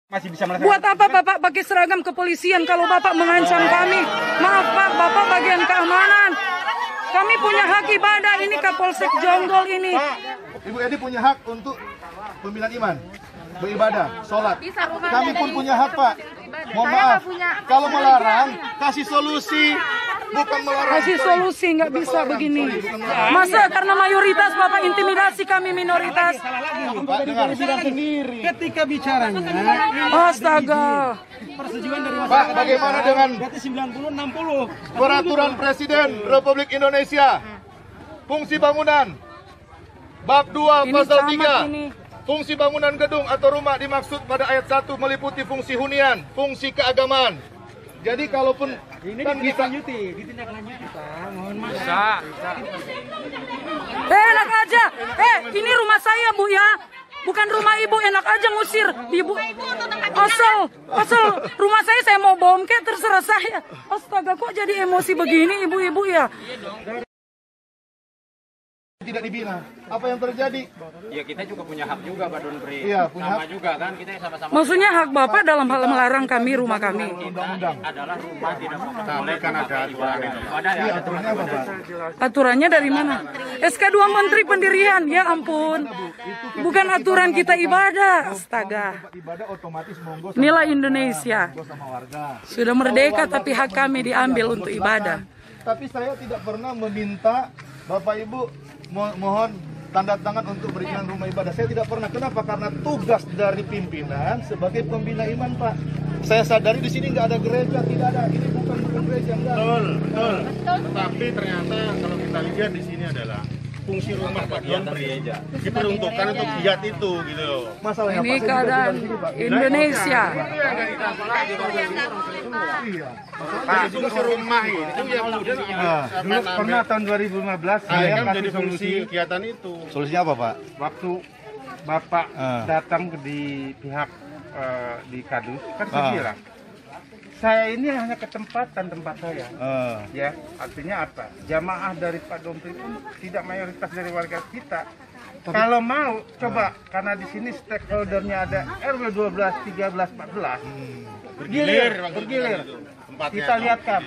Masih bisa melaksanakan. Buat apa Bapak pakai seragam kepolisian kalau Bapak mengancam kami? Maaf Pak, Bapak bagian keamanan. Kami punya hak ibadah, ini Kapolsek Jonggol ini. Pak, Ibu Edi punya hak untuk pembinaan iman, beribadah, sholat. Kami pun punya hak Pak. Mohon maaf, kalau melarang, kasih solusi. Bukan melarang. Kasih solusi, nggak bisa begini. Masa karena mayoritas Bapak intimidasi kami minoritas? Pak, dengar. Ketika bicaranya Astaga. persetujuan dari Pak, bagaimana dengan berarti 90-60. Peraturan Presiden Republik Indonesia, fungsi bangunan, bab 2 Ini pasal camat 3. ini. Fungsi bangunan gedung atau rumah dimaksud pada ayat 1 meliputi fungsi hunian, fungsi keagamaan. Jadi kalaupun Ini kan bisa ditindaklanjuti Pak. Mohon maaf. Enak aja. Ini rumah saya Bu ya. Bukan rumah Ibu, enak aja ngusir Ibu. Asal rumah saya mau bom kayak terserah saya. Astaga, kok jadi emosi begini ibu-ibu ya? tidak dibina. Apa yang terjadi? Ya kita juga punya hak juga Pak Donpri. Iya, punya sama hak. juga kan kita sama-sama. Maksudnya hak Bapak dalam hal melarang kami rumah kami. Undang-undang. Adalah rumah tidak boleh kan ada aturan itu. Ada ya. Aturannya apa Pak? Aturannya dari mana? SK2 Menteri Pendirian, ya ampun. Bukan aturan kita ibadah. Astaga. Ibadah otomatis monggo sama Inilah Indonesia. sama warga. Sudah merdeka tapi hak kami diambil untuk ibadah. Tapi saya tidak pernah meminta Bapak Ibu mohon tanda tangan untuk berikan rumah ibadah. Saya tidak pernah. Kenapa? Karena tugas dari pimpinan sebagai pembina iman, Pak. Saya sadari di sini nggak ada gereja, tidak ada. Ini bukan gereja, enggak. Betul. Tetapi ternyata kalau kita lihat di sini adalah fungsi rumah Pak Donpri diperuntukkan untuk jihad itu gitu loh. Masalahnya Ini Pak, saya juga keadaan tinggal di sini, Pak. Indonesia. Iya. Pak, fungsi rumah itu yang kemudian Dulu pernah tahun 2015 saya kan kasih menjadi fungsi solusi kegiatan itu. Solusinya apa, Pak? waktu Bapak datang di pihak di Kadus kan saya bilang saya ini hanya ketempatan tempat saya. Ya, artinya apa? Jamaah dari Pak Donpri pun tidak mayoritas dari warga kita. Kalau mau, coba karena di sini stakeholdernya ada RW 12, 13, 14. Bergilir. Kita lihatkan.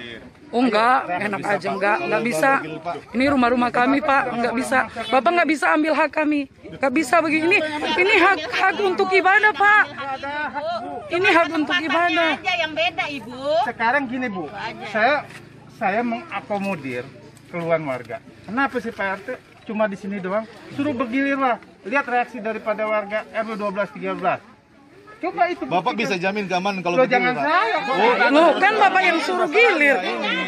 Oh enggak, enak aja enggak bisa. Ini rumah-rumah kami Pak, enggak bisa. Bapak enggak bisa ambil hak kami. Enggak bisa begini. Ini hak untuk ibadah Pak. Ini hak untuk ibadah. Aja yang beda Ibu. Sekarang gini Bu, saya mengakomodir keluhan warga. Kenapa sih Pak RT cuma di sini doang? Suruh bergilir lah. Lihat reaksi daripada warga RW 12, 13. Coba itu. Bapak bisa jamin keamanan kalau Loh, begini, jangan Pak? saya. Loh, kan Bapak yang suruh gilir.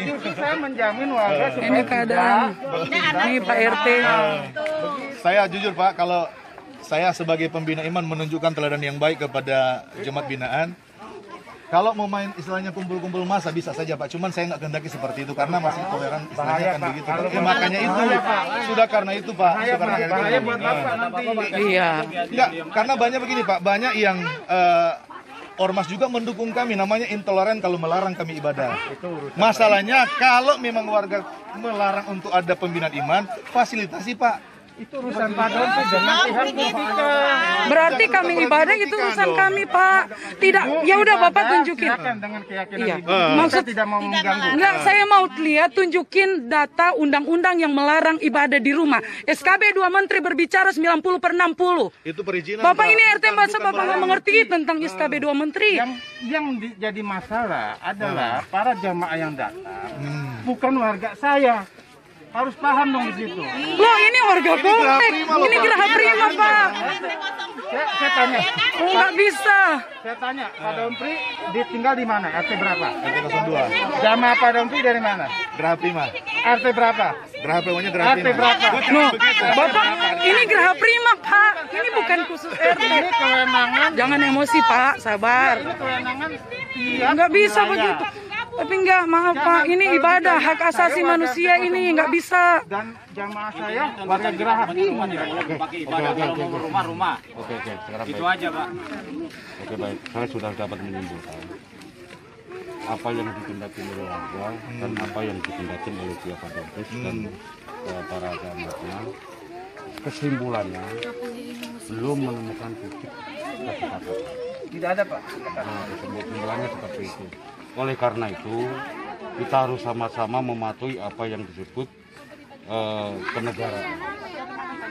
Justru saya menjamin warga supaya Ini keadaan. Ini Pak RT. Saya jujur Pak, kalau saya sebagai pembina iman menunjukkan teladan yang baik kepada jemaat binaan. Kalau mau main istilahnya kumpul-kumpul massa bisa saja Pak, cuman saya nggak kehendaki seperti itu karena masih toleran istilahnya kan begitu. Ya, makanya itu sudah karena itu Pak. bahaya buat Bapak nanti. Iya. Enggak, karena banyak begini Pak, banyak yang ormas juga mendukung kami, namanya intoleran kalau melarang kami ibadah. Masalahnya kalau memang warga melarang untuk ada pembinaan iman, fasilitasi Pak. Itu urusan Pak Donpri dengan pihak politika. Berarti kami ibadah itu urusan kami Pak. Tidak, ya udah Bapak tunjukin. Silakan dengan keyakinan Iya. Ibu. Maksud Kita tidak mau mengganggu. enggak, saya mau lihat tunjukin data undang-undang yang melarang ibadah di rumah. SKB 2 Menteri berbicara 90/60. Itu perizinan. Bapak Pak. ini RT masa Bapak nggak mengerti tentang SKB 2 Menteri. Yang jadi masalah adalah para jamaah yang datang, bukan warga saya. Harus paham dong di situ. Loh, ini warga komplek. Ini Geraha Prima Pak. Saya tanya, Oh, nggak bisa. saya tanya, Pak Donpri ditinggal di mana? RT berapa? RT 02. Jamaah Pak Donpri dari mana? Geraha Prima. RT berapa? Geraha Primanya Geraha RT Prima. berapa? Loh, Bapak, ini Geraha Prima Pak. Ini bukan khusus RT. Ini kewenangan, Jangan emosi Pak, sabar. ini kewenangan pihak Nggak bisa wilayah. begitu. Tapi enggak, maaf Pak, ini ibadah, hak asasi manusia ini nggak bisa. Dan jamaah saya warga Geraha Prima. Pakai ibadah kalau mau rumah-rumah. Oke, sekarang Itu aja Pak. Oke, baik. Saya sudah dapat menyimpulkan apa yang ditindaki oleh warga dan apa yang ditindaki oleh pihak Pak Donpri dan para jamaahnya. Kesimpulannya belum menemukan titik kesepakatan. Tidak ada Pak. Kesimpulannya seperti itu. Oleh karena itu, kita harus sama-sama mematuhi apa yang disebut kenegaraan,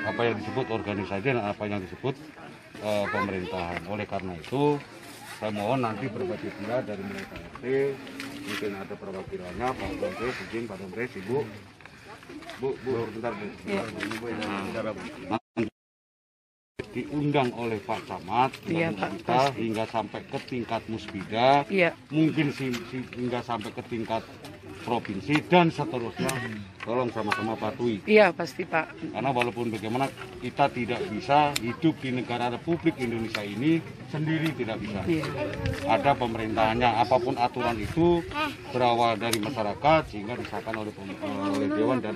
apa yang disebut organisasi dan apa yang disebut pemerintahan. Oleh karena itu, saya mohon nanti berbagai pihak dari mulai RT, mungkin ada perwakilannya, Pak Dompres, izin Pak Dompres, Ibu, bentar Bu. Diundang oleh Pak Camat, kita hingga sampai ke tingkat Musbida, mungkin hingga sampai ke tingkat provinsi dan seterusnya, tolong sama-sama patuhi. Iya pasti Pak. Karena walaupun bagaimana kita tidak bisa hidup di negara Republik Indonesia ini sendiri, tidak bisa. Ada pemerintahannya, apapun aturan itu berawal dari masyarakat sehingga disahkan oleh Dewan dan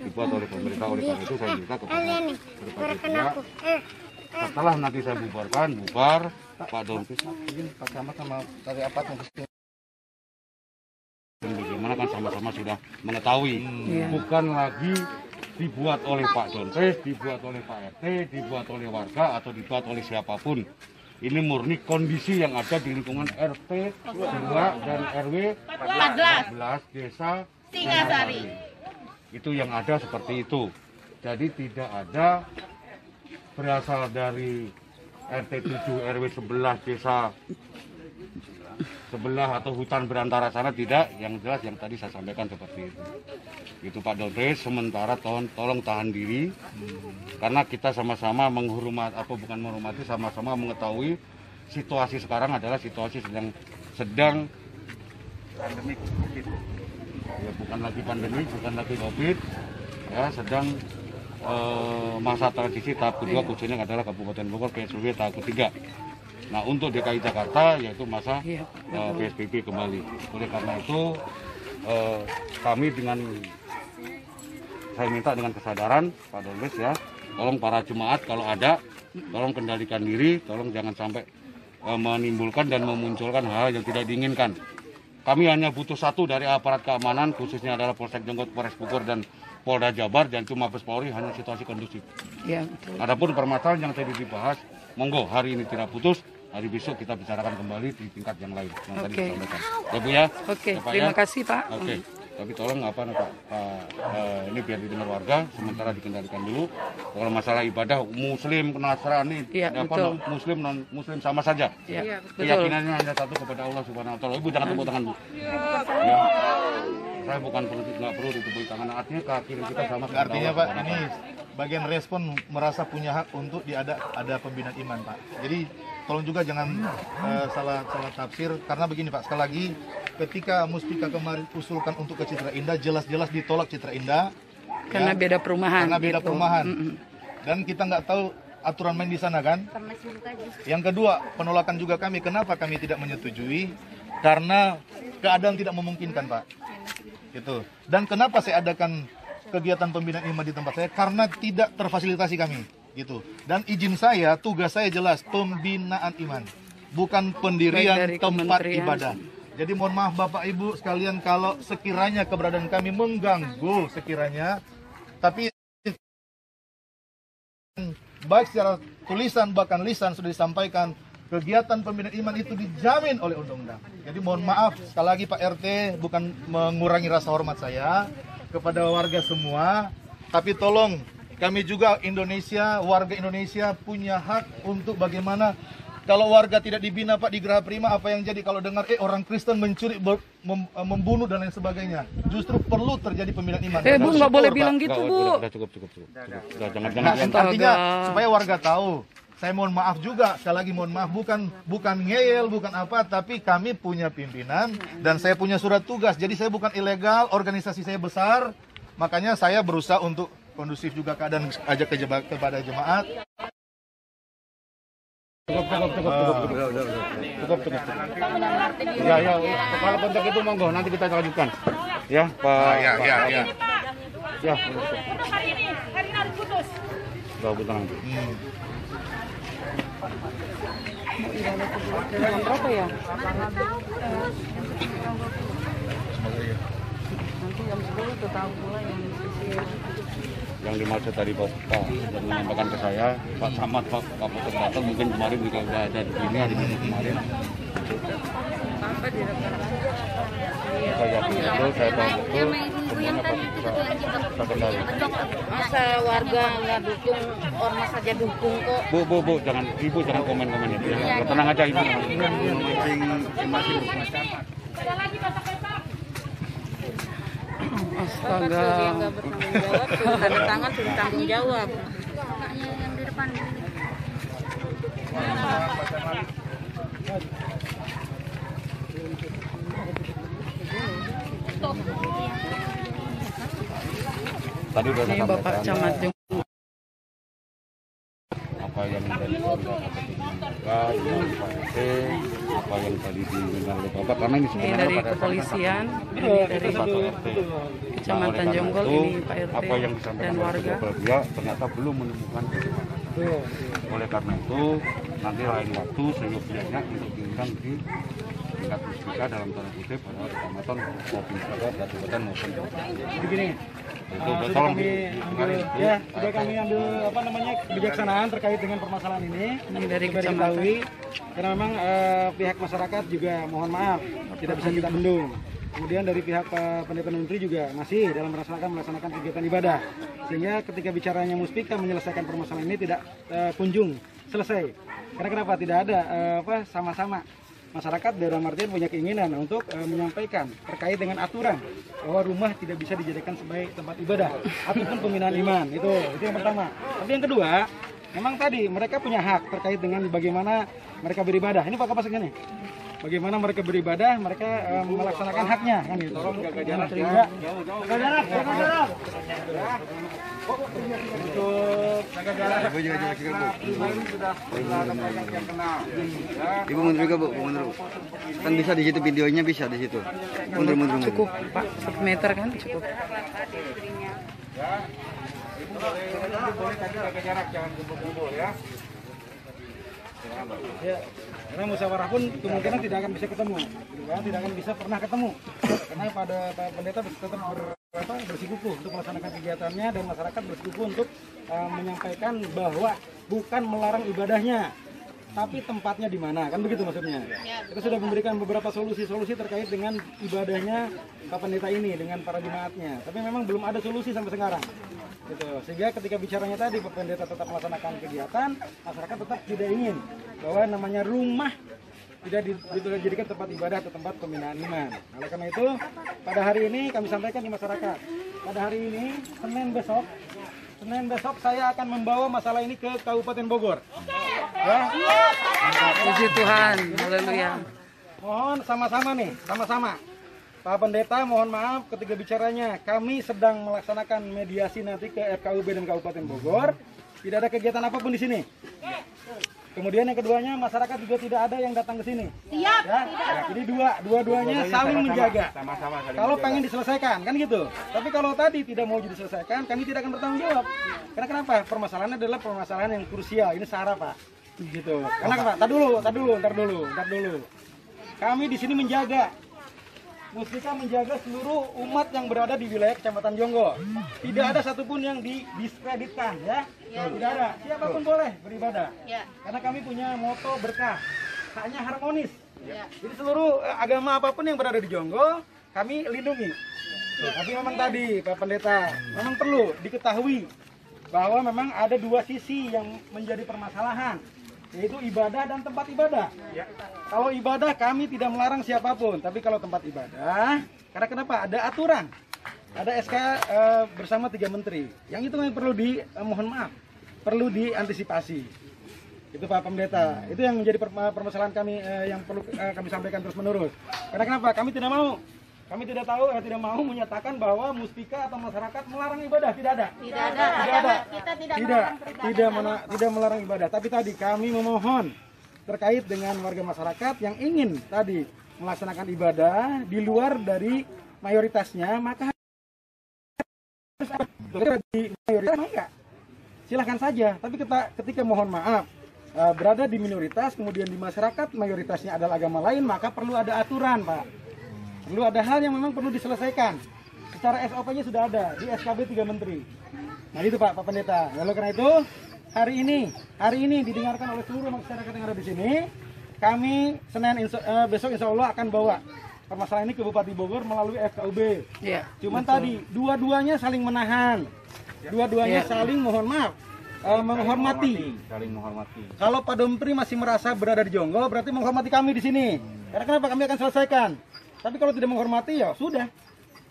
dibuat oleh pemerintah. Oleh karena itu saya minta kepada berbagai pihak, setelah nanti saya bubar Pak Dompres, Pak Camat sama dari apa bagaimana kan sama-sama sudah mengetahui, bukan lagi dibuat oleh Pak Dompres, dibuat oleh Pak RT, dibuat oleh warga atau dibuat oleh siapapun. Ini murni kondisi yang ada di lingkungan RT 2 dan RW 14 desa Singasari. Itu yang ada seperti itu. Jadi tidak ada berasal dari RT 7 RW 11 desa sebelah atau hutan berantara sana, tidak. Yang jelas yang tadi saya sampaikan seperti itu. Itu Pak Dompres, sementara tolong tahan diri, karena kita sama-sama menghormati, apa bukan menghormati, sama-sama mengetahui situasi sekarang adalah situasi sedang pandemi COVID. Ya, bukan lagi pandemi, bukan lagi COVID, ya sedang masa transisi tahap kedua, khususnya adalah Kabupaten Bogor PSBB tahap ketiga. Nah, untuk DKI Jakarta yaitu masa PSBB kembali. Oleh karena itu kami saya minta dengan kesadaran Pak Dompres ya, tolong para jemaat kalau ada, tolong kendalikan diri, tolong jangan sampai menimbulkan dan memunculkan hal yang tidak diinginkan. Kami hanya butuh satu dari aparat keamanan, khususnya adalah Polsek Jonggot, Polres Bogor dan Polda Jabar dan cuma Mabes Polri, hanya situasi kondusif. Ya, betul. Adapun permasalahan yang tadi dibahas, monggo hari ini tidak putus. Hari besok kita bicarakan kembali di tingkat yang lain yang tadi disampaikan. Ya Bu ya. Oke, terima kasih Pak. Oke. Tapi tolong Pak, ini biar didengar warga, sementara dikendalikan dulu. Kalau masalah ibadah Muslim, Nasrani, Muslim non Muslim sama saja. Iya, keyakinannya hanya satu kepada Allah Subhanahu Wa Taala. Ibu jangan tepuk tangan Bu. Ya. Saya bukan nggak perlu ditepuk tangan. Artinya keyakinan kita sama. Artinya Pak, ini bagian respon merasa punya hak untuk ada pembinaan iman Pak. Jadi tolong juga jangan salah tafsir, karena begini Pak, sekali lagi ketika Muspika kemarin usulkan untuk ke Citra Indah, jelas-jelas ditolak Citra Indah karena beda perumahan. Karena beda perumahan. Dan kita nggak tahu aturan main di sana kan. Yang kedua, penolakan juga kami. Kenapa kami tidak menyetujui? Karena keadaan tidak memungkinkan Pak. Gitu. Dan kenapa saya adakan kegiatan pembinaan iman di tempat saya? Karena tidak terfasilitasi kami. Gitu. Dan izin saya, tugas saya jelas pembinaan iman, bukan pendirian tempat ibadah. Jadi mohon maaf Bapak Ibu sekalian kalau sekiranya keberadaan kami mengganggu sekiranya, tapi baik secara tulisan bahkan lisan sudah disampaikan kegiatan pembinaan iman itu dijamin oleh undang-undang. Jadi mohon maaf sekali lagi Pak RT, bukan mengurangi rasa hormat saya kepada warga semua, tapi tolong kami juga warga Indonesia punya hak untuk bagaimana kalau warga tidak dibina Pak di Geraha Prima, apa yang jadi kalau dengar orang Kristen mencuri, membunuh dan lain sebagainya. Justru perlu terjadi pembinaan iman. Bu nggak boleh bilang gitu Bu. Cukup. Jangan. Artinya supaya warga tahu. Saya mohon maaf juga, sekali lagi mohon maaf, bukan ngeyel, bukan apa, tapi kami punya pimpinan dan saya punya surat tugas. Jadi saya bukan ilegal, organisasi saya besar, makanya saya berusaha untuk kondusif juga keadaan, ajak kepada jemaat. Cukup. Ya. Kalau kontak itu monggo, nanti kita lanjutkan. Ya, Pak. Ya. Ya. Hari ini harus putus. Tenang. Berapa ya? jam 10 tuh tahu pula yang sisir. Yang dimaksud tadi Bapak yang menyampaikan ke saya, Pak Camat, Pak Kapolsek datang mungkin kemarin juga udah ada di sini hari Minggu kemarin. Apa direkam? Saya yakin betul, saya tahu betul semuanya pasti bisa kendali. Masa warga nggak dukung, ormas saja dukung kok. Bu, jangan Ibu jangan komen-komen itu ya. Tenang aja Ibu. Ada lagi bapak-bapak. Bapak Astaga. sudah nggak bertanggung jawab, sudah tanda tangan sudah tanggung jawab. Yang di depan. Tadi udah Ini Bapak Camat Jonggo. apa yang dari Pak yang Pak RT, apa yang tadi didengar oleh Bapak, karena ini Ini sebenarnya dari pada kepolisian, ini dari Satu RT. Kecamatan Nah, oleh Jonggol, karena ini itu, Pak RT apa yang disampaikan dan oleh warga. kedua belah pihak ternyata belum menemukan titik. Oleh karena itu nanti lain waktu seyogyanya untuk diundang di tingkat puspika dalam tanda kutip pada kecamatan maupun kabupaten maupun Begini, itu sudah tolong kami ambil, didengarin. ya, sudah kami ambil apa namanya kebijaksanaan terkait dengan permasalahan ini. Ini dari Sudah kecamatan. diketahui, karena memang pihak masyarakat juga mohon maaf tidak bisa kita bendung. Kemudian dari pihak Pendeta Menteri juga masih dalam melaksanakan kegiatan ibadah, sehingga ketika bicaranya Muspika menyelesaikan permasalahan ini tidak kunjung selesai. Karena kenapa tidak ada sama-sama masyarakat dalam artian punya keinginan untuk menyampaikan terkait dengan aturan bahwa rumah tidak bisa dijadikan sebagai tempat ibadah ataupun pembinaan iman. Itu yang pertama. Tapi yang kedua, memang tadi mereka punya hak terkait dengan bagaimana mereka beribadah. Ini Pak Kapolsek nih. Bagaimana mereka beribadah, mereka melaksanakan haknya kan gitu. Tolong jaga jarak ya. Jaga jarak. Untuk jaga jarak. Ibu juga Bu. Sudah yang kenal. Ibu mundur juga Bu, mundur. Kan bisa di situ videonya bisa di situ. Mundur. Cukup Pak, 1 meter kan cukup. Boleh tadi jaga jarak, jangan kumpul-kumpul ya. Ya, karena musyawarah pun kemungkinan tidak akan bisa ketemu, tidak akan bisa pernah ketemu, karena pada Pak Pendeta tetap bersikukuh untuk melaksanakan kegiatannya dan masyarakat bersikukuh untuk menyampaikan bahwa bukan melarang ibadahnya, tapi tempatnya di mana, kan begitu maksudnya. Kita sudah memberikan beberapa solusi-solusi terkait dengan ibadahnya Pak Pendeta ini dengan para jemaatnya, tapi memang belum ada solusi sampai sekarang. Gitu. Sehingga ketika bicaranya tadi Pak Pendeta tetap melaksanakan kegiatan, masyarakat tetap tidak ingin bahwa namanya rumah tidak dijadikan tempat ibadah atau tempat pembinaan iman. Oleh karena itu, pada hari ini kami sampaikan di masyarakat, pada hari ini Senin besok saya akan membawa masalah ini ke Kabupaten Bogor. Ya. Puji Tuhan, haleluya. Mohon sama-sama. Pak Pendeta, mohon maaf ketika bicaranya kami sedang melaksanakan mediasi nanti ke RKUB dan Kabupaten Bogor. Tidak ada kegiatan apapun di sini. Kemudian yang keduanya, masyarakat juga tidak ada yang datang ke sini. Siap. Ya, jadi dua-duanya saling menjaga. Sama-sama saling Kalau menjaga. pengen diselesaikan, kan gitu. Tapi kalau tadi tidak mau diselesaikan, kami tidak akan bertanggung jawab. Karena kenapa? Permasalahannya adalah permasalahan yang krusial. Ini SARA, Pak. Gitu. Karena kenapa? Ntar dulu. Kami di sini menjaga. Muspika menjaga seluruh umat yang berada di wilayah Kecamatan Jonggol. Tidak ada satupun yang didiskreditkan, ya. Tidak ada. Siapapun boleh beribadah. Karena kami punya moto berkah, haknya harmonis. Jadi seluruh agama apapun yang berada di Jonggol, kami lindungi. Tapi memang tadi Pak Pendeta, memang perlu diketahui bahwa memang ada dua sisi yang menjadi permasalahan, yaitu ibadah dan tempat ibadah. Kalau ibadah kami tidak melarang siapapun, tapi kalau tempat ibadah, karena kenapa? Ada aturan, ada SK bersama 3 menteri, yang itu yang perlu mohon maaf, perlu diantisipasi. Itu Pak Pendeta, itu yang menjadi permasalahan kami yang perlu kami sampaikan terus menerus. Karena kenapa? Kami tidak mau. Kami tidak mau menyatakan bahwa Muspika atau masyarakat melarang ibadah, tidak ada. Kita Tidak melarang ibadah, tapi tadi kami memohon terkait dengan warga masyarakat yang ingin tadi melaksanakan ibadah di luar dari mayoritasnya, maka di mayoritas enggak. Silahkan saja, tapi ketika mohon maaf berada di minoritas, kemudian di masyarakat mayoritasnya adalah agama lain, maka perlu ada aturan, Pak. Perlu ada hal yang memang perlu diselesaikan secara SOP-nya sudah ada di SKB 3 Menteri. Nah itu Pak Pendeta. Lalu karena itu hari ini didengarkan oleh seluruh masyarakat yang ada di sini. Kami besok insya Allah akan bawa permasalahan ini ke Bupati Bogor melalui FKUB. Ya, Cuman tadi dua-duanya saling menahan, dua-duanya saling menghormati. Saling menghormati. Kalau Pak Dompri masih merasa berada di Jonggol, berarti menghormati kami di sini. Karena kenapa? Kami akan selesaikan. Tapi kalau tidak menghormati ya sudah.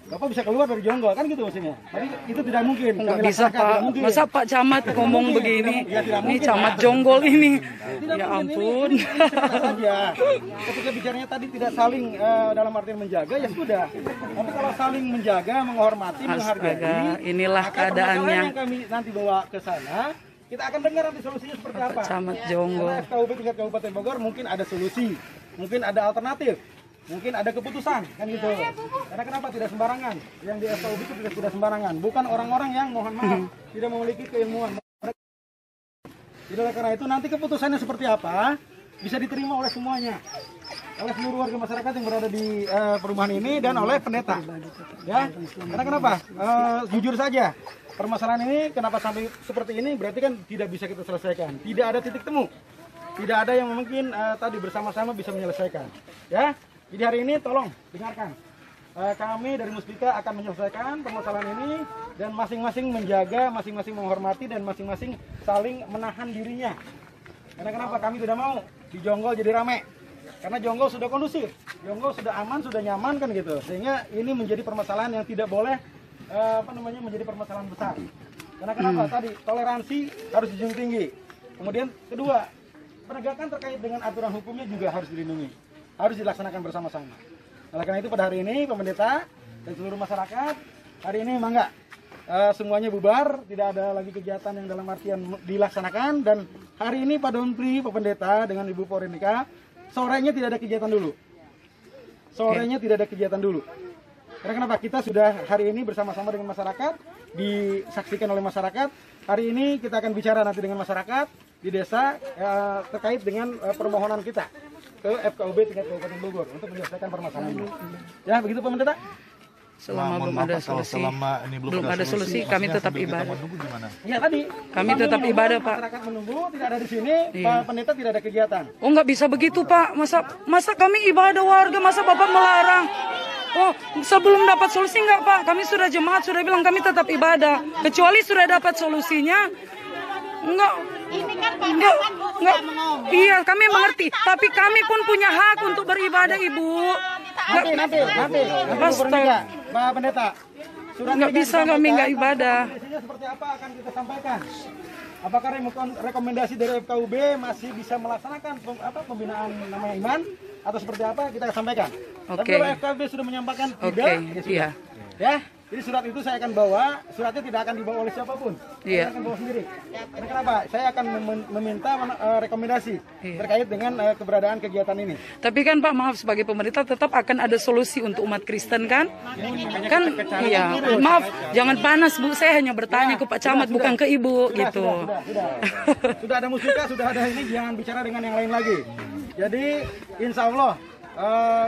Bapak bisa keluar dari Jonggol, kan gitu maksudnya. Tapi itu tidak mungkin. Nggak bisa Pak. Masa Pak Camat ngomong begini? Ini Camat Jonggol ini. Ya ampun. Saja. Ketika bicaranya tadi tidak saling dalam artian menjaga, ya sudah. Tapi kalau saling menjaga, menghormati, menghargai. Astaga, inilah keadaannya. Yang kami nanti bawa ke sana, kita akan dengar nanti solusinya seperti apa. Camat Jonggol. Karena FKUB tingkat Kabupaten Bogor mungkin ada solusi, mungkin ada alternatif. Mungkin ada keputusan, kan gitu. Karena kenapa tidak sembarangan? Yang di FKUB itu tidak sembarangan. Bukan orang-orang yang mohon maaf tidak memiliki keilmuan. Jadi karena itu nanti keputusannya seperti apa bisa diterima oleh semuanya, oleh seluruh warga masyarakat yang berada di perumahan ini dan oleh pendeta. Ya, karena kenapa? Jujur saja, permasalahan ini kenapa sampai seperti ini? Berarti kan tidak bisa kita selesaikan. Tidak ada titik temu. Tidak ada yang mungkin tadi bersama-sama bisa menyelesaikan. Ya. Jadi hari ini tolong dengarkan, kami dari Muspika akan menyelesaikan permasalahan ini dan masing-masing menjaga, masing-masing menghormati dan masing-masing saling menahan dirinya. Karena kenapa? Kami tidak mau di Jonggol jadi rame. Karena Jonggol sudah kondusif, Jonggol sudah aman, sudah nyaman kan gitu. Sehingga ini menjadi permasalahan yang tidak boleh menjadi permasalahan besar. Karena kenapa? Tadi toleransi harus dijunjung tinggi. Kemudian kedua, penegakan terkait dengan aturan hukumnya juga harus dilindungi. Harus dilaksanakan bersama-sama. Oleh karena itu pada hari ini pendeta dan seluruh masyarakat hari ini mangga semuanya bubar, tidak ada lagi kegiatan yang dalam artian dilaksanakan dan hari ini Pak Dompri, Pak Pendeta dengan Ibu Porenika sorenya tidak ada kegiatan dulu. Sorenya tidak ada kegiatan dulu. Karena kenapa? Kita sudah hari ini bersama-sama dengan masyarakat, disaksikan oleh masyarakat. Hari ini kita akan bicara nanti dengan masyarakat di desa terkait dengan permohonan kita ke FKUB tingkat Kabupaten Bogor untuk menyelesaikan permasalahan ini. Ya, begitu Pak Pendeta? Selama belum ada solusi, belum ada solusi, kami tetap ibadah. Ya tadi, kami tetap ibadah Pak. Masyarakat menunggu, tidak ada di sini, Pak Pendeta tidak ada kegiatan. Oh nggak bisa begitu Pak, masa kami ibadah warga, masa Bapak melarang? Oh sebelum dapat solusi nggak Pak, kami sudah jemaat sudah bilang kami tetap ibadah, kecuali sudah dapat solusinya. Enggak, iya kami mengerti, tapi kami pun punya hak untuk beribadah Ibu. Nanti, Pak Pendeta, nggak bisa kami nggak ibadah. Kondisinya seperti apa akan kita sampaikan. Apakah rekomendasi dari FKUB masih bisa melaksanakan pembinaan namanya iman atau seperti apa kita sampaikan. Tapi kalau FKUB sudah menyampaikan tidak, ya sudah. Ya. Jadi surat itu saya akan bawa, suratnya tidak akan dibawa oleh siapapun. Saya akan bawa sendiri. Karena kenapa? Saya akan meminta rekomendasi terkait dengan keberadaan kegiatan ini. Tapi kan Pak, maaf sebagai pemerintah tetap akan ada solusi untuk umat Kristen kan? Kan iya, maaf, jangan panas Bu, saya hanya bertanya ke Pak Camat bukan ke Ibu gitu. Sudah ada Muspika, sudah ada ini, jangan bicara dengan yang lain lagi. Jadi insya Allah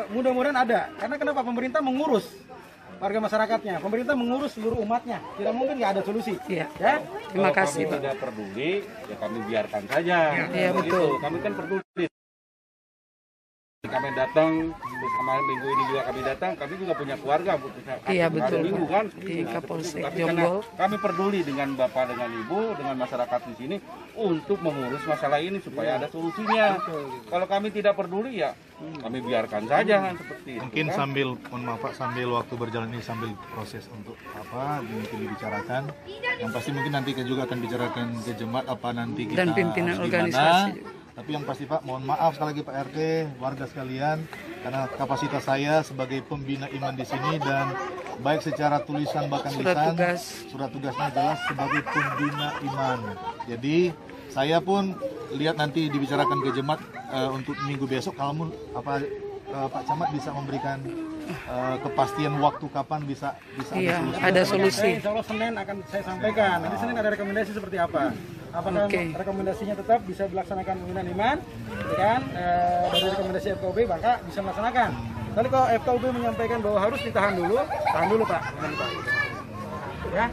mudah-mudahan ada. Karena kenapa? Pemerintah mengurus warga masyarakatnya, pemerintah mengurus seluruh umatnya, tidak mungkin nggak ada solusi. Iya. Ya, terima kasih. Kalau kami tidak peduli, ya kami biarkan saja. Iya betul. Kami kan peduli. Kami datang, kemarin minggu ini juga kami datang, kami juga punya keluarga. Iya betul. Minggu kan. Di Kapolsek Tapi Jonggol. Kami peduli dengan Bapak, dengan Ibu, dengan masyarakat di sini untuk mengurus masalah ini supaya ada solusinya. Kalau kami tidak peduli ya kami biarkan saja seperti itu. Mungkin kan? Sambil, mohon maaf Pak, sambil waktu berjalan ini sambil proses untuk apa mungkin dibicarakan. Yang pasti mungkin nanti juga akan bicarakan ke jemaat apa nanti kita dan pimpinan organisasi. Tapi yang pasti Pak, mohon maaf sekali lagi Pak RT, warga sekalian, karena kapasitas saya sebagai pembina iman di sini dan baik secara tulisan bahkan lisan, surat tugasnya jelas sebagai pembina iman. Jadi saya pun lihat nanti dibicarakan ke jemaat untuk minggu besok kalau Pak Camat bisa memberikan kepastian waktu kapan bisa ada solusi. Insya Allah Senin akan saya sampaikan. Nanti Senin ada rekomendasi seperti apa. Apakah rekomendasinya tetap bisa dilaksanakan pembinaan iman, kan? Dari rekomendasi FKUB maka bisa melaksanakan. Nanti kalau FKUB menyampaikan bahwa harus ditahan dulu, tahan dulu Pak. Ya.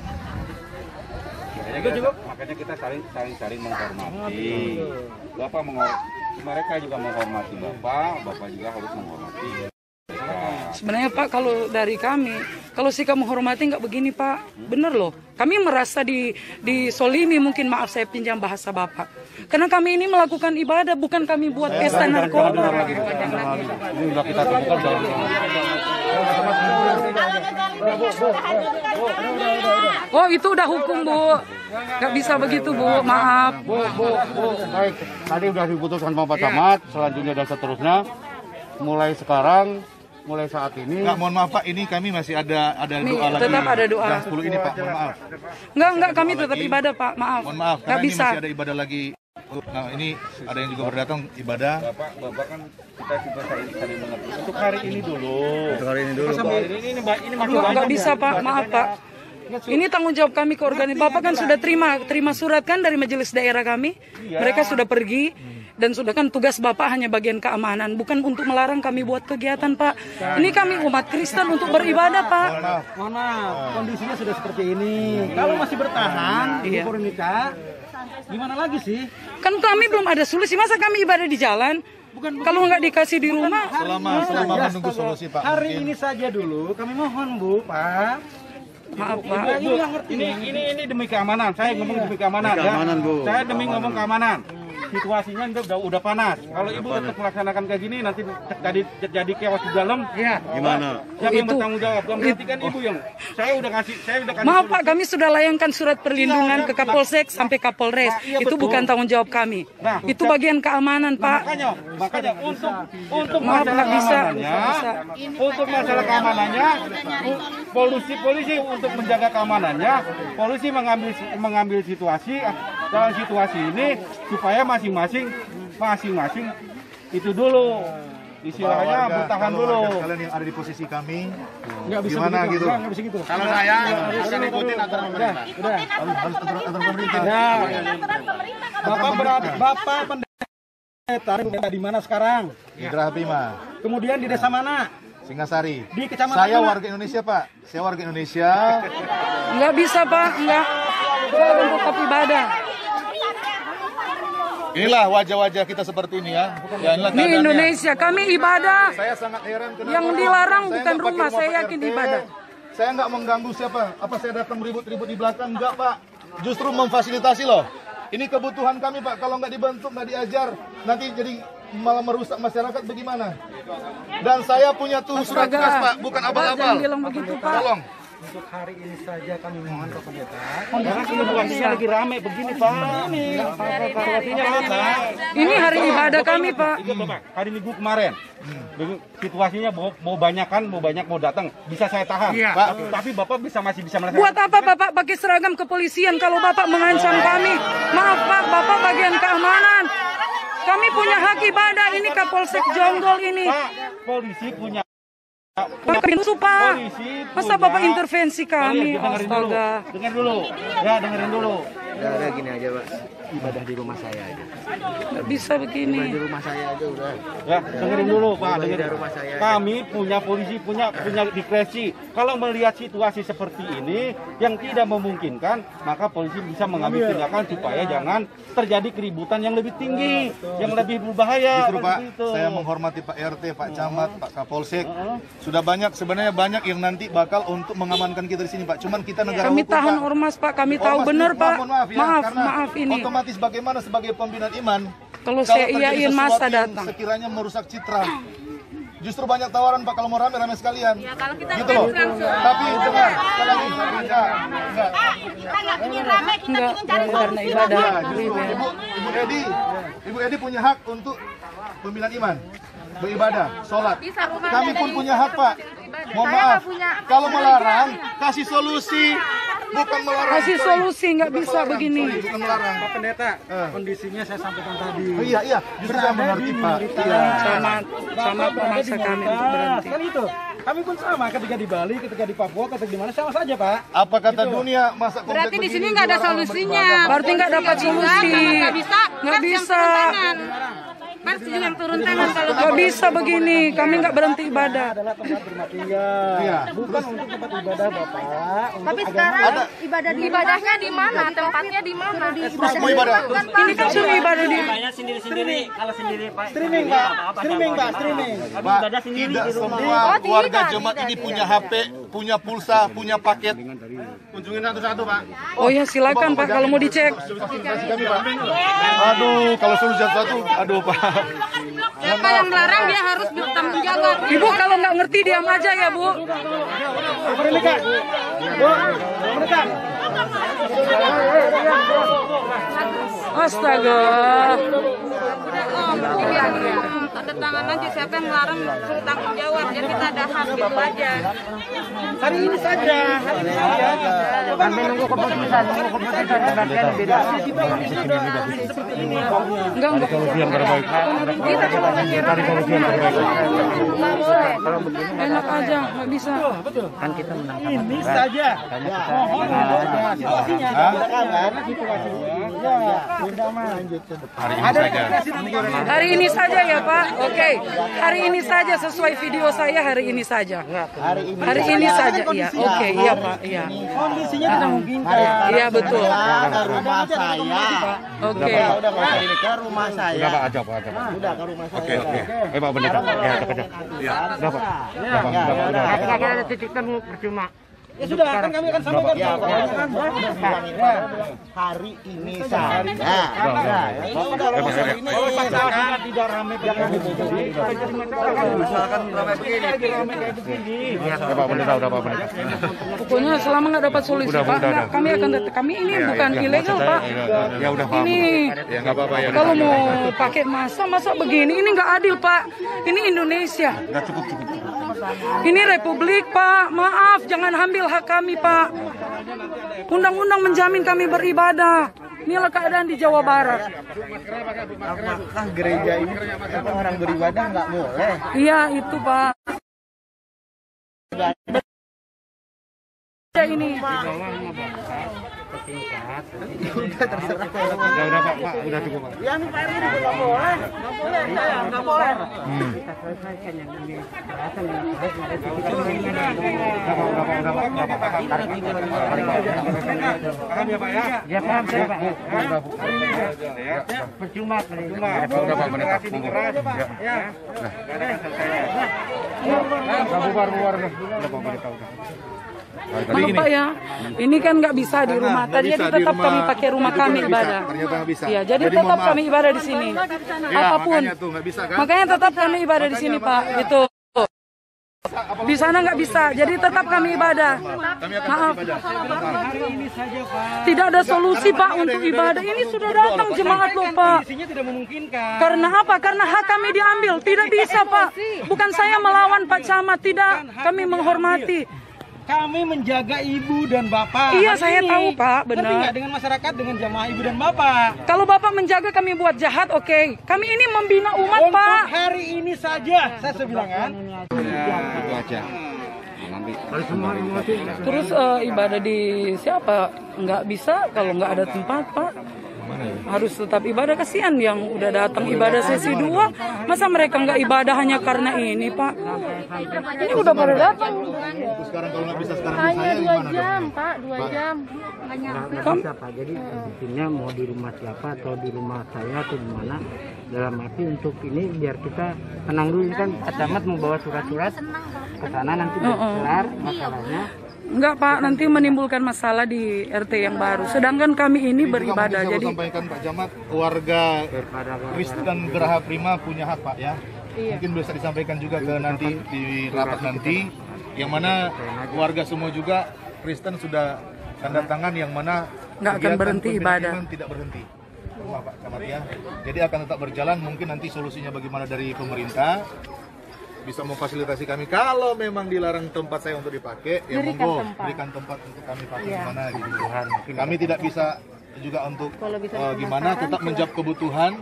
Cukup. Makanya kita saling menghormati. Bapak mereka juga menghormati Bapak juga harus menghormati. Sebenarnya Pak, kalau dari kami, kalau sikap menghormati nggak begini Pak, bener loh. Kami merasa disolimi, mungkin maaf saya pinjam bahasa Bapak. Karena kami ini melakukan ibadah, bukan kami buat pesta narkoba. Ini udah kita temukan dalam. Oh itu udah hukum Bu, nggak bisa begitu Bu, maaf. Bu, baik. Tadi udah diputuskan sama Pak Camat, selanjutnya dan seterusnya. Mulai saat ini. Nggak, mohon maaf Pak, ini kami masih ada doa lagi. Tetap ada doa. Jam 10 ini Pak, mohon maaf. Enggak, kami tetap ibadah Pak, maaf. Mohon maaf, Nggak karena ini bisa. masih ada ibadah lagi. Nah ini ada yang juga berdatang ibadah. Bapak kan kita juga saling mengerti. Untuk hari ini dulu. Ini masih banyak. Nggak bisa Pak, maaf Pak. Ini tanggung jawab kami ke organisasi. Bapak kan sudah terima surat kan dari majelis daerah kami. Mereka sudah pergi. Dan sudah kan tugas Bapak hanya bagian keamanan, bukan untuk melarang kami buat kegiatan Pak. Ini kami umat Kristen untuk beribadah Pak. Mohon maaf, kondisinya sudah seperti ini. Kalau masih bertahan di Purnika, gimana lagi sih? Kan kami belum ada solusi, masa kami ibadah di jalan? Kalau nggak dikasih di rumah? Selama menunggu solusi Pak. Hari ini saja dulu, kami mohon Bu, Pak. Maaf Pak. Ini demi keamanan. Saya ngomong demi keamanan ya. Saya demi ngomong keamanan. Situasinya udah panas. Kalau ibu tetap melaksanakan kayak gini, nanti terjadi chaos di dalam. Ya. Gimana? Siapa yang bertanggung jawab? Berarti kan ibu yang saya udah kasih. Maaf Pak, kami sudah layangkan surat perlindungan ke Kapolsek sampai Kapolres. Itu bukan tanggung jawab kami. Itu bagian keamanan Pak. Makanya untuk Maaf, nggak bisa. Untuk masalah keamanannya, polisi untuk menjaga keamanannya, polisi mengambil situasi dalam situasi ini supaya masing-masing itu dulu istilahnya bertahan dulu. Kalian yang ada di posisi kami, Nggak bisa gimana begitu. gitu? Nggak bisa gitu. Kalau saya akan ikutin aturan pemerintah. Harus aturan pemerintah. Bapak pendeta di mana sekarang? Di Geraha Bima, Kemudian di desa mana? Singasari. Di kecamatan Saya mana? warga Indonesia Pak. Saya warga Indonesia. Nggak bisa Pak, nggak. Saya untuk ibadah. Inilah wajah-wajah kita seperti ini ya. Ya, inilah Ini keadaannya. Indonesia, kami ibadah. Saya sangat heran kenapa Yang dilarang saya bukan nggak pakai rumah, saya Bapak yakin RT. ibadah. Saya nggak mengganggu siapa. Apa saya datang ribut-ribut di belakang? Enggak Pak. Justru memfasilitasi loh. Ini kebutuhan kami Pak. Kalau nggak dibentuk, nggak diajar, nanti jadi malah merusak masyarakat bagaimana? Dan saya punya tuh surat tugas Pak, bukan abal-abal. Jangan bilang begitu Pak. Tolong. Untuk hari ini saja kami mohon ke pendeta. Karena situasinya lagi rame begini Pak. Situasinya rame. Ini hari ibadah kami Pak. Ikut Bapak, hari Minggu kemarin. Situasinya mau banyak mau datang, bisa saya tahan. Tapi Bapak masih bisa melaksanakan. Buat apa Bapak pakai seragam kepolisian kalau Bapak mengancam kami? Maaf Pak, Bapak bagian keamanan. Kami punya hak ibadah, ini Kapolsek Jonggol ini. Pak, polisi punya Pak Pinsu Pak. Masa Bapak intervensi kami? Astaga. Dengar dulu. Ya, dengerin dulu. Udah gini aja Pak, ibadah di rumah saya aja. Nggak bisa begini. Di rumah saya aja udah. Ya, dengerin dulu Pak. Di rumah saya. Kami punya polisi punya diskresi. Kalau melihat situasi seperti ini yang tidak memungkinkan, maka polisi bisa mengambil tindakan supaya jangan terjadi keributan yang lebih tinggi, yang lebih berbahaya. Justru Pak, Begitu. saya menghormati Pak RT, Pak Camat, Pak Kapolsek. Sudah sebenarnya banyak yang nanti bakal untuk mengamankan kita di sini Pak. Cuman kita negara Kami hukum tahan Pak. ormas Pak, kami tahu Ormas, benar Pak. mohon maaf ya, karena Maaf ini. otomatis bagaimana sebagai pembinaan iman Kalau saya terjadi iyain sesuatu masa yang datang. sekiranya merusak citra. Justru banyak tawaran Pak kalau mau rame sekalian. Ya, kalau kita Gitu loh. Tapi dengar, sekali lagi enggak. kita nggak ingin rame, kita Enggak, ingin cari karena ibadah. Ibu Edi punya hak untuk pembinaan iman, beribadah, sholat. Kami pun punya hak Pak. Mohon maaf, kalau melarang kasih solusi, bukan melarang. Kasih solusi, nggak bisa begini. Bukan melarang. Pak pendeta, kondisinya saya sampaikan tadi. Oh, iya, justru saya mengerti Pak. Iya. Sama pemaksa kami untuk berhenti. Kan itu. Kami pun sama ketika di Bali, ketika di Papua, ketika di mana sama saja Pak. Apa kata dunia masa komplek Berarti di begini sini nggak ada dilarang solusinya. beribadah? Berarti nggak dapat solusi. Nggak bisa. Nggak bisa. Pasti yang turun tangan kalau Nggak bisa begini, kami nggak berhenti ibadah. adalah tempat berumah tinggal, bukan untuk tempat ibadah Bapak. Tapi sekarang ibadahnya di mana? Tempatnya di mana? Semua ibadah. Ini kan suruh ibadah di Streaming Pak, streaming Pak, streaming. Pak, tidak semua warga jemaat ini punya HP, punya pulsa, punya paket. Kunjungin satu-satu, Pak. Oh ya silakan Pak kalau mau dicek. Aduh, kalau suruh satu, aduh Pak. siapa yang melarang dia harus bertanggung jawab. Ibu kalau nggak ngerti diam aja ya Bu. Astaga. Tanda tangan aja siapa yang melarang suruh tanggung jawab. Ya kita ada hak gitu aja. Hari ini saja. Kami nunggu keputusan dan beda. Enggak. Solusi yang terbaik. Kita coba Cari solusi yang terbaik. enak aja, nggak bisa. Kan kita menangkap ini saja. Mohon situasinya karena situasinya. Ya, sudah lanjut ke depan. Hari ini saja ya Pak. Oke. Hari ini saja sesuai video saya hari ini saja. Hari ini saja. Iya. Oke, iya Pak. Iya. Kondisinya tidak mungkin. Iya betul. Ke rumah saya. Oke. Udah ke rumah saya. Udah Pak, ajak Pak, ajak Pak. Udah ke rumah saya. Oke. Pak Pendeta. Ya, ajak. Ya. Udah Pak. Udah ada titik temu percuma. Ya sudah, kan kami akan sampaikan. Hari ini saja. Kalau masyarakat tidak ramai Misalkan ramai begini. Udah Pak Pendeta, udah Pak Pendeta. Pokoknya selama nggak dapat solusi Udah, Pak, udah. nggak, kami akan kami ini bukan ilegal Pak. Ya udah paham. Ini Ya enggak apa-apa ya. kalau mau pakai masa begini ini nggak adil Pak. Ini Indonesia. Enggak cukup. Ini Republik Pak. Maaf, jangan ambil hak kami Pak. Undang-undang menjamin kami beribadah. Inilah keadaan di Jawa Barat. apakah gereja ini orang beribadah nggak boleh? Iya itu Pak. Ini. Udah Pak, udah cukup Pak. Ya Pak RI itu nggak boleh, nggak boleh. Ya paham saya Pak. Percuma. Udah Pak Pendeta. Ya. Bubar. Udah Pak Pendeta udah. Maaf Pak ya, ini kan nggak bisa di rumah. Tadi tetap kami pakai rumah kami ibadah. Ternyata nggak bisa. Iya, jadi tetap kami ibadah di sini. Apapun. Makanya tuh nggak bisa kan? Makanya tetap kami ibadah di sini Pak. Itu. Di sana nggak bisa, jadi tetap kami ibadah. Maaf. Tidak ada solusi Pak untuk ibadah. Ini sudah datang jemaat loh Pak. Kondisinya tidak memungkinkan. Karena apa? Karena hak kami diambil. Tidak bisa Pak. Bukan saya melawan Pak Camat. Tidak. Kami menghormati. Kami menjaga ibu dan bapak. Iya, Hari saya ini. tahu, Pak, benar. Ngerti nggak dengan masyarakat, dengan jamaah ibu dan bapak. Kalau Bapak menjaga kami buat jahat, oke. Kami ini membina umat, Untuk Pak. hari ini saja, saya sudah bilang kan. Itu aja. Nanti Terus ibadah di siapa? Nggak bisa kalau nggak ada tempat, Pak. Harus tetap ibadah, kasihan yang udah datang ibadah sesi 2. Masa mereka nggak ibadah hanya karena ini, Pak? Ini udah pada datang. Sekarang kalau nggak bisa sekarang Hanya saya 2 jam, Pak, 2 jam. Hanya Pak, jadi intinya mau di rumah siapa atau di rumah saya atau di mana, dalam arti untuk ini biar kita tenang dulu. Kan Pak Camat mau bawa surat-surat ke sana nanti kelar masalahnya. Enggak Pak, nanti menimbulkan masalah di RT yang baru. Sedangkan kami ini beribadah. Saya Jadi sampaikan Pak Camat, warga Kristen Geraha Prima punya hak Pak ya. Mungkin bisa disampaikan juga ke nanti di rapat nanti, yang mana warga semua juga Kristen sudah tanda tangan yang mana nggak akan kegiatan berhenti pembinaan ibadah. iman tidak berhenti. Rumah Pak Camat ya. Jadi akan tetap berjalan. Mungkin nanti solusinya bagaimana dari pemerintah bisa memfasilitasi kami. Kalau memang dilarang tempat saya untuk dipakai, ya monggo berikan tempat untuk kami pakai di mana di kebutuhan. Kami tidak bisa juga untuk gimana tetap menjawab kebutuhan.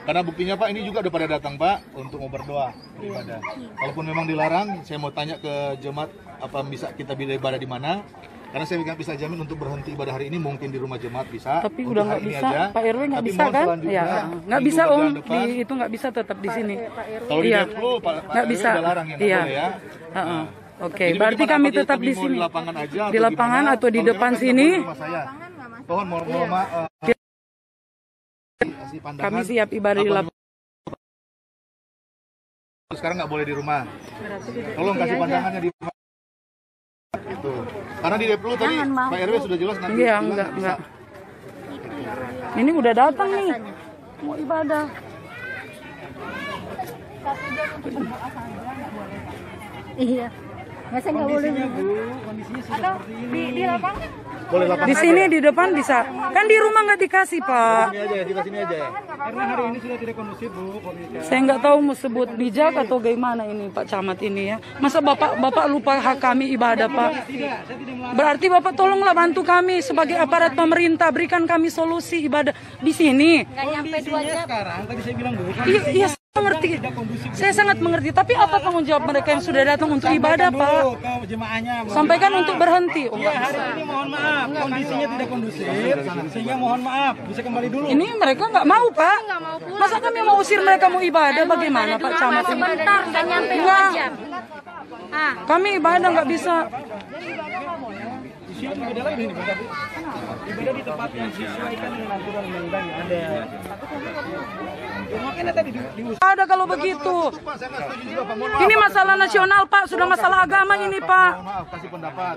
Karena buktinya Pak ini juga udah pada datang Pak untuk mau berdoa ibadah. Kalaupun memang dilarang, saya mau tanya ke jemaat apa bisa kita bila ibadah di mana. Karena saya nggak bisa jamin untuk berhenti ibadah hari ini, mungkin di rumah jemaat bisa. Tapi untuk udah nggak hari ini bisa, aja. Pak RW nggak Tapi bisa mohon kan? selanjutnya, Ya, nggak bisa minggu Om, bulan depan, itu nggak bisa tetap di sini. kalau di Iya, Deplu, Pak nggak RW bisa. udah larang ya, nggak Iya. boleh ya. Heeh. Oke, Jadi berarti bagaimana, kami apakah tetap kami di mau sini. di lapangan aja, Di lapangan atau di Kalau depan kan sini. rumah saya. Mohon kasih pandangan. Kami siap ibadah di lapangan. Sekarang nggak boleh di rumah. Tolong kasih pandangannya di rumah. Itu. Karena di Deplu tadi Pak RW sudah jelas nanti. Iya, enggak. Ini udah datang nih. Mau ibadah. Iya. Masa nggak boleh? Kondisinya Atau di lapangan? Boleh lapangan. Di sini di depan bisa. Kan di rumah nggak dikasih, Pak. Sini aja, di sini aja. karena hari ini sudah tidak kondusif, Bu, kondisinya. Saya nggak tahu mau sebut bijak atau gimana ini Pak Camat ini ya. Masa Bapak lupa hak kami ibadah, Pak? Berarti Bapak tolonglah bantu kami sebagai aparat pemerintah, berikan kami solusi ibadah di sini. Nggak nyampe 2 jam. Sekarang tadi saya bilang, Bu, Iya, saya mengerti. Saya sangat mengerti. Tapi apa tanggung jawab mereka yang sudah datang untuk ibadah, Pak? ke jemaahnya. Sampaikan untuk berhenti. Oh, Iya, hari ini mohon maaf, kondisinya tidak kondusif, sehingga mohon maaf, bisa kembali dulu. ini mereka nggak mau, Pak. Masa kami mau usir mereka mau ibadah? Bagaimana, Pak Camat? Sebentar, nggak nyampe 2 Enggak. jam. Ah, Kami ibadah nggak bisa. Usia itu beda lagi nih, Pak. Ibadah di tempat yang disesuaikan dengan aturan undang-undang yang ada. Ya, makanya tadi diusir. Ada kalau begitu. Ini masalah nasional, Pak. Sudah masalah agama ini, Pak. Maaf, kasih pendapat.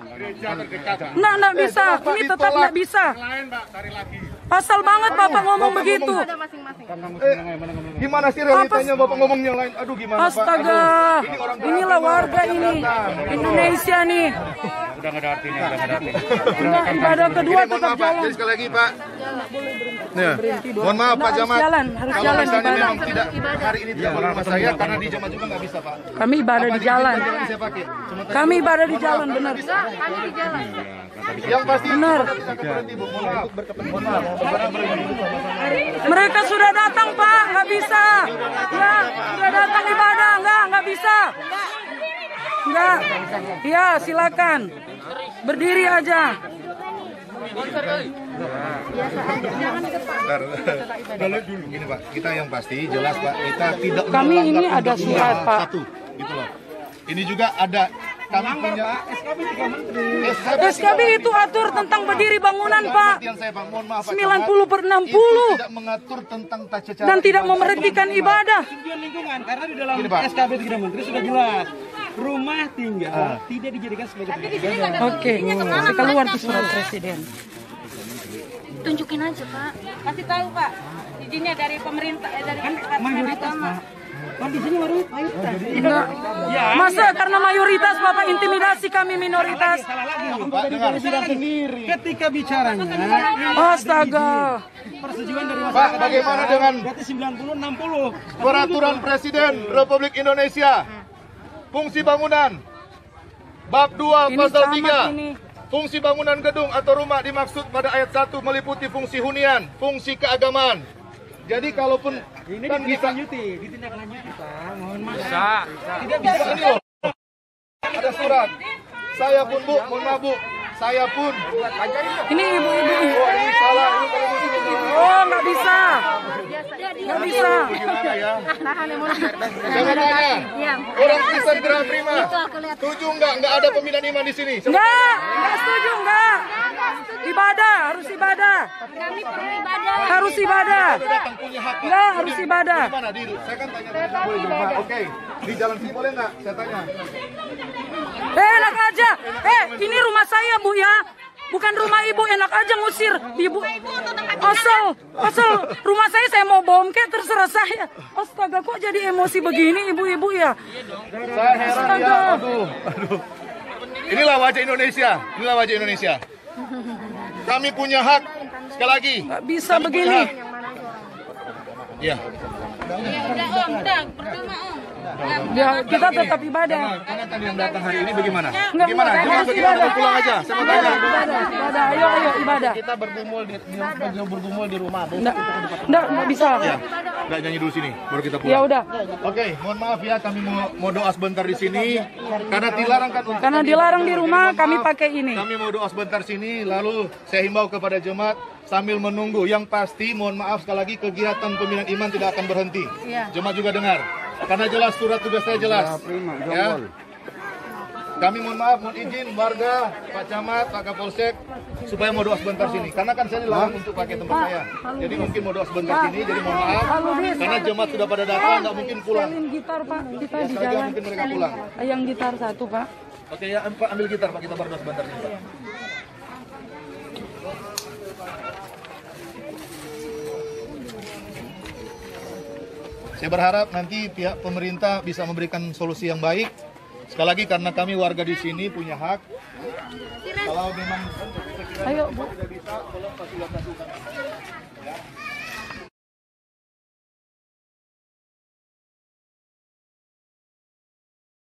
Nggak bisa. Ini tetap nggak bisa. Pasal banget Bapak ngomong begitu. Gimana sih realitanya Bapak ngomong yang lain? Aduh, gimana Pak? Astaga. Inilah warga ini. Indonesia nih. Udah nggak ada artinya, udah nggak ada artinya. Enggak, ibadah kedua Mohon tetap maaf Pak, jalan. jadi sekali lagi Pak. Ya. Mohon maaf Pak Camat. Harus Kalau jalan misalnya ibadah. memang tidak hari ini tidak boleh rumah saya karena di jemaat juga nggak bisa Pak. Kami ibadah di jalan. Saya pakai. Cuma tadi- Kami ibadah di jalan, benar. kami di jalan. Yang pasti Benar. berhenti Bu. Mohon maaf. Mohon maaf. Mereka sudah datang, Pak. Nggak bisa. Ya, sudah datang ibadah. Nggak bisa. Nggak. Ya, silakan. Berdiri aja. Gini Pak, kita yang pasti jelas Pak, kita tidak Kami melanggar ini ada undang-undang. surat, Pak. Satu, gitu loh. Ini juga ada kami punya SKB itu atur tentang berdiri bangunan, Pak. Yang saya Pak, mohon maaf Pak 90/60 itu tidak mengatur tentang tata cara dan tidak ibadah. memberhentikan ibadah. Tujuan lingkungan, karena di dalam Gini, Pak. SKB 3 Menteri sudah jelas. Rumah tinggal tidak dijadikan sebagai tempat ibadah. Oke, keluar tuh surat presiden. Tunjukin aja, Pak. Kasih tahu Pak, izinnya dari pemerintah, dari Mayoritas, Pak. Kondisinya mayoritas. Enggak. Masa karena mayoritas Bapak intimidasi kami minoritas? Salah lagi, Pak. Dengar sendiri. Ketika bicaranya, Astaga. persetujuan dari Pak, masyarakat. bagaimana dengan Berarti 90-60. peraturan Presiden Republik Indonesia fungsi bangunan bab 2 Ini pasal camat 3 ini. fungsi bangunan gedung atau rumah dimaksud pada ayat 1 meliputi fungsi hunian, fungsi keagamaan. Jadi kalaupun Ini kan bisa ditindaklanjuti, Pak. Mohon maaf. tidak bisa ini loh. Ada surat. Saya pun Bu, mohon maaf Bu. Saya pun. Ini ibu-ibu. Oh, ini salah. Ini kalau muslim. Oh, nggak bisa. Nggak bisa. Gimana ya? Tahan emosi. Saya tanya. Orang Kristen Gerah Prima. Setuju nggak ada pembinaan iman di sini? Nggak setuju, nggak. Ibadah, harus ibadah. Kami perlu ibadah. Harus ibadah. Datang punya hak. Pak. Nggak, harus ibadah. Di mana? Saya kan tanya boleh di rumah. Oke. Di jalan sini boleh nggak? Saya tanya. Enak aja. Ini rumah saya, Bu ya. Bukan rumah ibu, enak aja ngusir ibu. Asal rumah saya mau bom kayak terserah saya. Astaga, kok jadi emosi begini ibu-ibu ya? Saya heran ya. Aduh. Inilah wajah Indonesia. Inilah wajah Indonesia. Kami punya hak. Sekali lagi. Nggak bisa Kami punya begini. hak. Iya. Ya udah Om, udah percuma Om. Kita tetap ibadah. Karena tadi yang datang hari ini bagaimana? Enggak, Gimana? enggak, Cuma harus bagaimana? ibadah. Mau pulang aja. Saya mau tanya. Ibadah, ayo ibadah. Kita bergumul di rumah. Enggak bisa. Ya. Enggak nyanyi dulu sini, baru kita pulang. Ya udah. Oke, mohon maaf ya, kami mau doa sebentar di sini karena dilarang kan. Karena dilarang di rumah, kami pakai ini. Kami mau doa sebentar sini, lalu saya himbau kepada jemaat sambil menunggu. Yang pasti, mohon maaf sekali lagi, kegiatan pembinaan iman tidak akan berhenti. Jemaat juga dengar, karena jelas surat tugas saya jelas. Ya. Kami mohon maaf, mohon izin warga, Pak Camat, Pak Kapolsek, supaya mau doa sebentar sini. Karena kan saya dilarang untuk pakai tempat saya. Jadi mungkin mau doa sebentar sini, jadi mohon maaf. Karena jemaat sudah pada datang, nggak mungkin pulang. Gitar Pak, kita di Saja jalan. mungkin mereka pulang. Yang gitar satu Pak. Oke ya, Pak ambil gitar Pak, kita berdoa sebentar sini Pak. Saya berharap nanti pihak pemerintah bisa memberikan solusi yang baik. Sekali lagi karena kami warga di sini punya hak. Kalau memang Ayo Bu. tidak bisa, tolong fasilitasi.